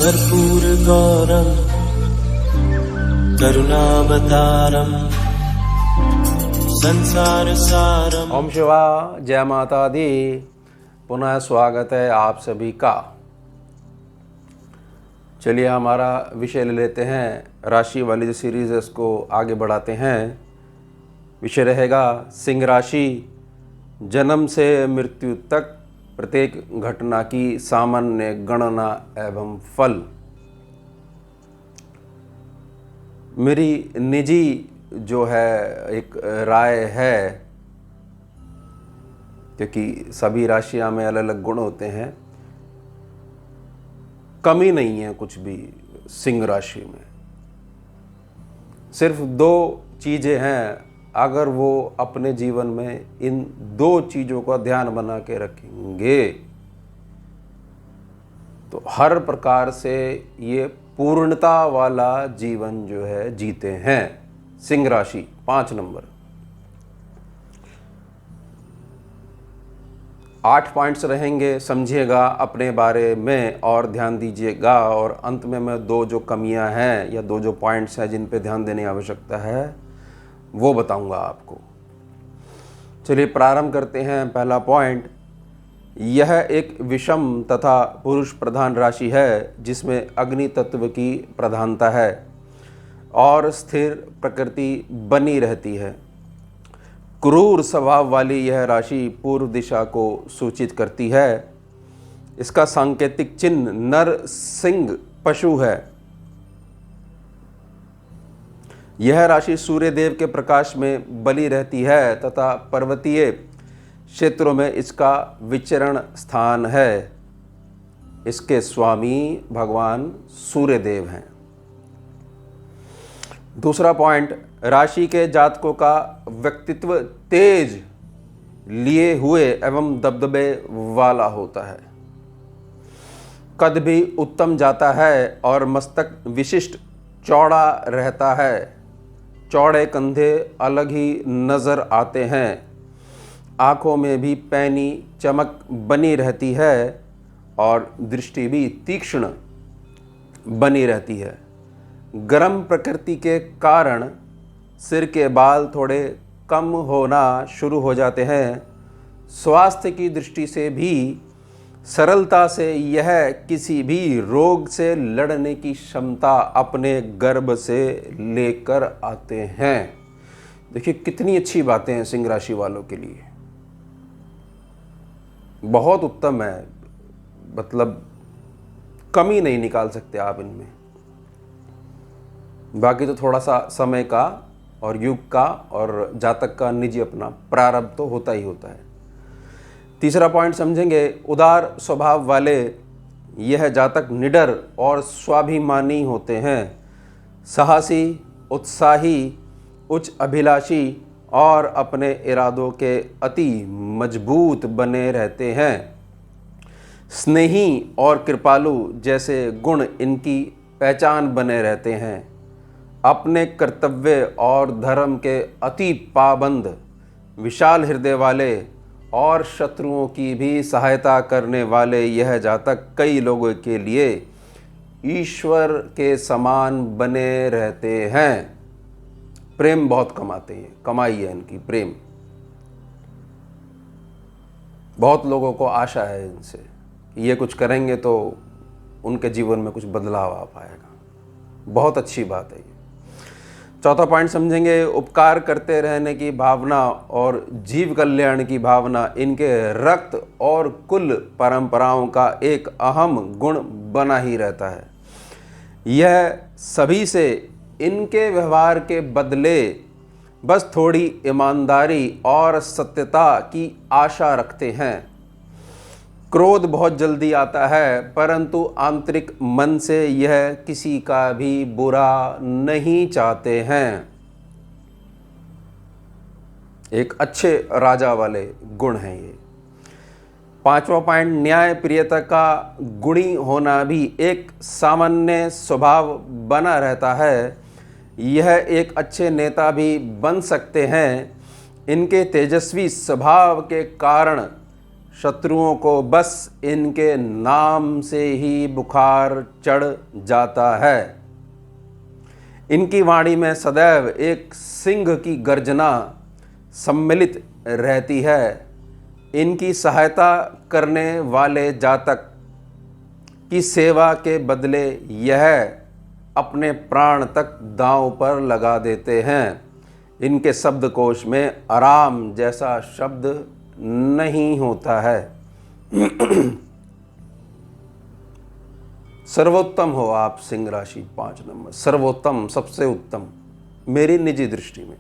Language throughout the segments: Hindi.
कर्पूरगौरं करुणावतारं संसारसारं। ओम शिवा, जय माता दी। पुनः स्वागत है आप सभी का। चलिए हमारा विषय ले लेते हैं। राशि वाली जो सीरीज़ है उसको आगे बढ़ाते हैं। विषय रहेगा सिंह राशि, जन्म से मृत्यु तक प्रत्येक घटना की सामान्य गणना एवं फल। मेरी निजी जो है एक राय है, क्योंकि सभी राशियां में अलग अलग गुण होते हैं, कमी नहीं है कुछ भी सिंह राशि में। सिर्फ दो चीज़ें हैं, अगर वो अपने जीवन में इन दो चीज़ों का ध्यान बना के रखेंगे तो हर प्रकार से ये पूर्णता वाला जीवन जो है जीते हैं। सिंह राशि 5 नंबर। 8 पॉइंट्स रहेंगे, समझिएगा अपने बारे में और ध्यान दीजिएगा। और अंत में मैं 2 जो कमियां हैं या 2 जो पॉइंट्स हैं जिन पे ध्यान देने की आवश्यकता है वो बताऊंगा आपको। चलिए प्रारंभ करते हैं। पहला पॉइंट, यह एक विषम तथा पुरुष प्रधान राशि है जिसमें अग्नि तत्व की प्रधानता है और स्थिर प्रकृति बनी रहती है। क्रूर स्वभाव वाली यह राशि पूर्व दिशा को सूचित करती है। इसका सांकेतिक चिन्ह नर सिंह पशु है। यह राशि सूर्य देव के प्रकाश में बनी रहती है तथा पर्वतीय क्षेत्रों में इसका विचरण स्थान है। इसके स्वामी भगवान सूर्य देव हैं। दूसरा पॉइंट, राशि के जातकों का व्यक्तित्व तेज, लिए हुए एवं दबदबे वाला होता है। कद भी उत्तम जाता है और मस्तक विशिष्ट चौड़ा रहता है। चौड़े कंधे अलग ही नज़र आते हैं। आँखों में भी पैनी चमक बनी रहती है और दृष्टि भी तीक्ष्ण बनी रहती है। गर्म प्रकृति के कारण सिर के बाल थोड़े कम होना शुरू हो जाते हैं। स्वास्थ्य की दृष्टि से भी सरलता से यह किसी भी रोग से लड़ने की क्षमता अपने गर्भ से लेकर आते हैं। देखिए कितनी अच्छी बातें हैं सिंह राशि वालों के लिए, बहुत उत्तम है। मतलब कमी नहीं निकाल सकते आप इनमें। बाकी तो थोड़ा सा समय का और युग का और जातक का निजी अपना प्रारब्ध तो होता ही होता है। तीसरा पॉइंट समझेंगे, उदार स्वभाव वाले यह जातक निडर और स्वाभिमानी होते हैं। साहसी, उत्साही, उच्च अभिलाषी और अपने इरादों के अति मजबूत बने रहते हैं। स्नेही और कृपालु जैसे गुण इनकी पहचान बने रहते हैं। अपने कर्तव्य और धर्म के अति पाबंद, विशाल हृदय वाले और शत्रुओं की भी सहायता करने वाले यह जातक कई लोगों के लिए ईश्वर के समान बने रहते हैं। प्रेम बहुत कमाते हैं, कमाई है इनकी प्रेम। बहुत लोगों को आशा है इनसे, ये कुछ करेंगे तो उनके जीवन में कुछ बदलाव आ पाएगा। बहुत अच्छी बात है ये। चौथा पॉइंट समझेंगे, उपकार करते रहने की भावना और जीव कल्याण की भावना इनके रक्त और कुल परंपराओं का एक अहम गुण बना ही रहता है। यह सभी से इनके व्यवहार के बदले बस थोड़ी ईमानदारी और सत्यता की आशा रखते हैं। क्रोध बहुत जल्दी आता है, परंतु आंतरिक मन से यह किसी का भी बुरा नहीं चाहते हैं। एक अच्छे राजा वाले गुण हैं ये। पांचवा पॉइंट, न्याय प्रियता का गुणी होना भी एक सामान्य स्वभाव बना रहता है। यह एक अच्छे नेता भी बन सकते हैं। इनके तेजस्वी स्वभाव के कारण शत्रुओं को बस इनके नाम से ही बुखार चढ़ जाता है। इनकी वाणी में सदैव एक सिंह की गर्जना सम्मिलित रहती है। इनकी सहायता करने वाले जातक की सेवा के बदले यह अपने प्राण तक दांव पर लगा देते हैं। इनके शब्दकोश में आराम जैसा शब्द नहीं होता है। सर्वोत्तम हो आप सिंह राशि 5 नंबर, सर्वोत्तम, सबसे उत्तम मेरी निजी दृष्टि में।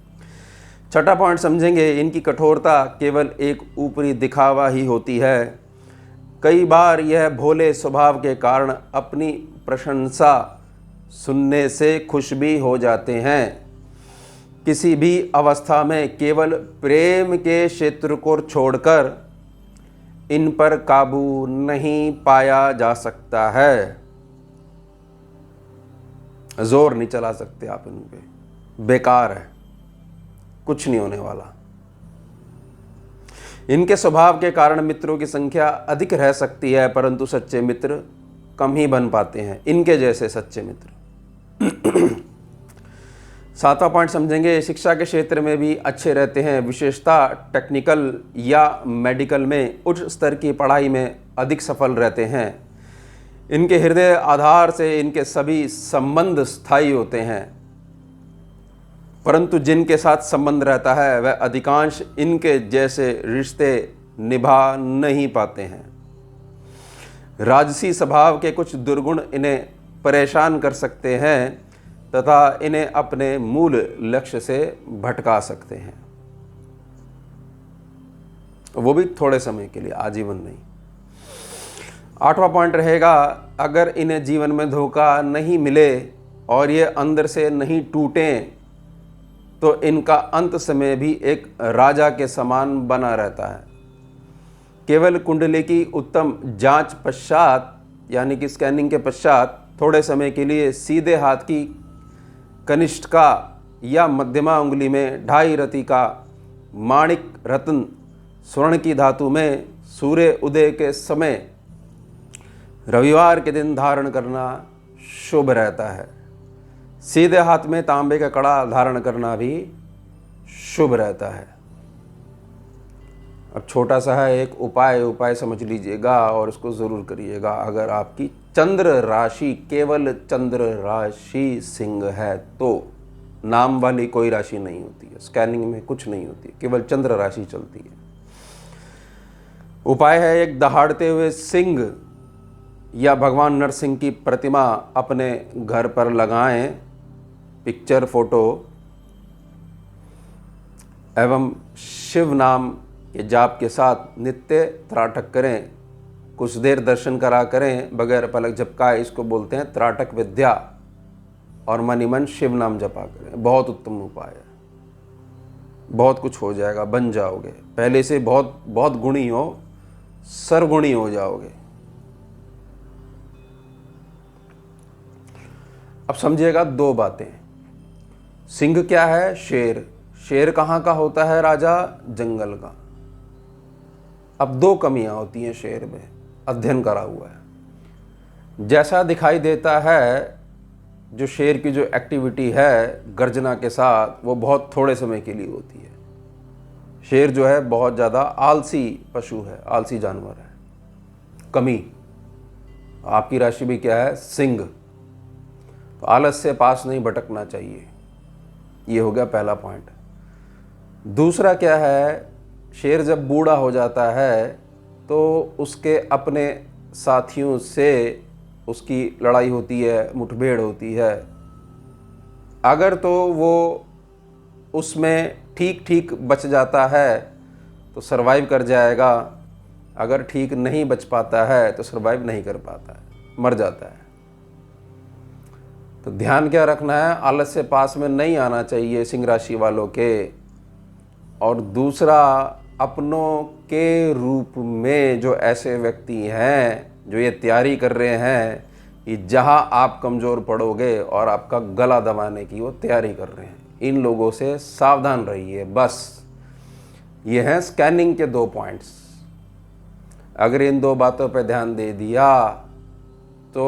छठा पॉइंट समझेंगे, इनकी कठोरता केवल एक ऊपरी दिखावा ही होती है। कई बार यह भोले स्वभाव के कारण अपनी प्रशंसा सुनने से खुश भी हो जाते हैं। किसी भी अवस्था में केवल प्रेम के क्षेत्र को छोड़कर इन पर काबू नहीं पाया जा सकता है। जोर नहीं चला सकते आप इन पे, बेकार है, कुछ नहीं होने वाला। इनके स्वभाव के कारण मित्रों की संख्या अधिक रह सकती है, परंतु सच्चे मित्र कम ही बन पाते हैं, इनके जैसे सच्चे मित्र। सातवां पॉइंट समझेंगे, शिक्षा के क्षेत्र में भी अच्छे रहते हैं, विशेषता टेक्निकल या मेडिकल में उच्च स्तर की पढ़ाई में अधिक सफल रहते हैं। इनके हृदय आधार से इनके सभी संबंध स्थायी होते हैं, परंतु जिनके साथ संबंध रहता है वह अधिकांश इनके जैसे रिश्ते निभा नहीं पाते हैं। राजसी स्वभाव के कुछ दुर्गुण इन्हें परेशान कर सकते हैं तथा इन्हें अपने मूल लक्ष्य से भटका सकते हैं, वो भी थोड़े समय के लिए, आजीवन नहीं। आठवां पॉइंट रहेगा, अगर इन्हें जीवन में धोखा नहीं मिले और ये अंदर से नहीं टूटें तो इनका अंत समय भी एक राजा के समान बना रहता है। केवल कुंडली की उत्तम जांच पश्चात, यानी कि स्कैनिंग के पश्चात, थोड़े समय के लिए सीधे हाथ की कनिष्ठिका या मध्यमा उंगली में 2.5 रति का माणिक रत्न स्वर्ण की धातु में सूर्य उदय के समय रविवार के दिन धारण करना शुभ रहता है। सीधे हाथ में तांबे का कड़ा धारण करना भी शुभ रहता है। अब छोटा सा है एक उपाय समझ लीजिएगा और उसको ज़रूर करिएगा। अगर आपकी चंद्र राशि, केवल चंद्र राशि सिंह है तो, नाम वाली कोई राशि नहीं होती है, स्कैनिंग में कुछ नहीं होती है, केवल चंद्र राशि चलती है। उपाय है, एक दहाड़ते हुए सिंह या भगवान नरसिंह की प्रतिमा अपने घर पर लगाएं, पिक्चर फोटो, एवं शिव नाम के जाप के साथ नित्य त्राटक करें। कुछ देर दर्शन करा करें बगैर पलक झपकाए, इसको बोलते हैं त्राटक विद्या, और मन ही मन शिव नाम जपा करें। बहुत उत्तम उपाय है, बहुत कुछ हो जाएगा, बन जाओगे। पहले से बहुत बहुत गुणी हो, सर्वगुणी हो जाओगे। अब समझिएगा 2 बातें। सिंह क्या है? शेर। शेर कहाँ का होता है? राजा, जंगल का। अब 2 कमियां होती हैं शेर में, अध्ययन करा हुआ है। जैसा दिखाई देता है, जो शेर की जो एक्टिविटी है गर्जना के साथ, वो बहुत थोड़े समय के लिए होती है। शेर जो है बहुत ज़्यादा आलसी पशु है, आलसी जानवर है। कमी, आपकी राशि भी क्या है? सिंह। तो आलस से पास नहीं भटकना चाहिए, ये हो गया पहला पॉइंट। दूसरा क्या है, शेर जब बूढ़ा हो जाता है तो उसके अपने साथियों से उसकी लड़ाई होती है, मुठभेड़ होती है। अगर तो वो उसमें ठीक ठीक बच जाता है तो सरवाइव कर जाएगा, अगर ठीक नहीं बच पाता है तो सरवाइव नहीं कर पाता है, मर जाता है। तो ध्यान क्या रखना है, आलस से पास में नहीं आना चाहिए सिंह राशि वालों के। और दूसरा, अपनों के रूप में जो ऐसे व्यक्ति हैं जो ये तैयारी कर रहे हैं कि जहां आप कमज़ोर पड़ोगे और आपका गला दबाने की वो तैयारी कर रहे हैं, इन लोगों से सावधान रहिए। बस ये हैं स्कैनिंग के 2 पॉइंट्स। अगर इन दो बातों पर ध्यान दे दिया तो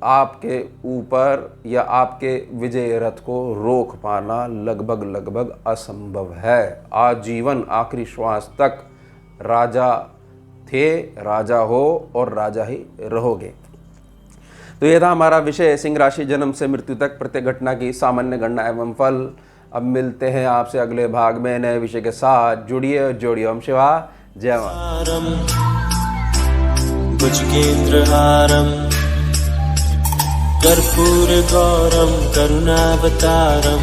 आपके ऊपर या आपके विजय रथ को रोक पाना लगभग असंभव है। आजीवन आखिरी श्वास तक राजा थे, राजा हो और राजा ही रहोगे। तो यह था हमारा विषय, सिंह राशि जन्म से मृत्यु तक प्रत्येक घटना की सामान्य गणना एवं फल। अब मिलते हैं आपसे अगले भाग में नए विषय के साथ। जुड़िए और जोड़िए। ओम शिवाय, जय मां। भुजगेन्द्रहारं कर्पूरगौरं करुणावतारं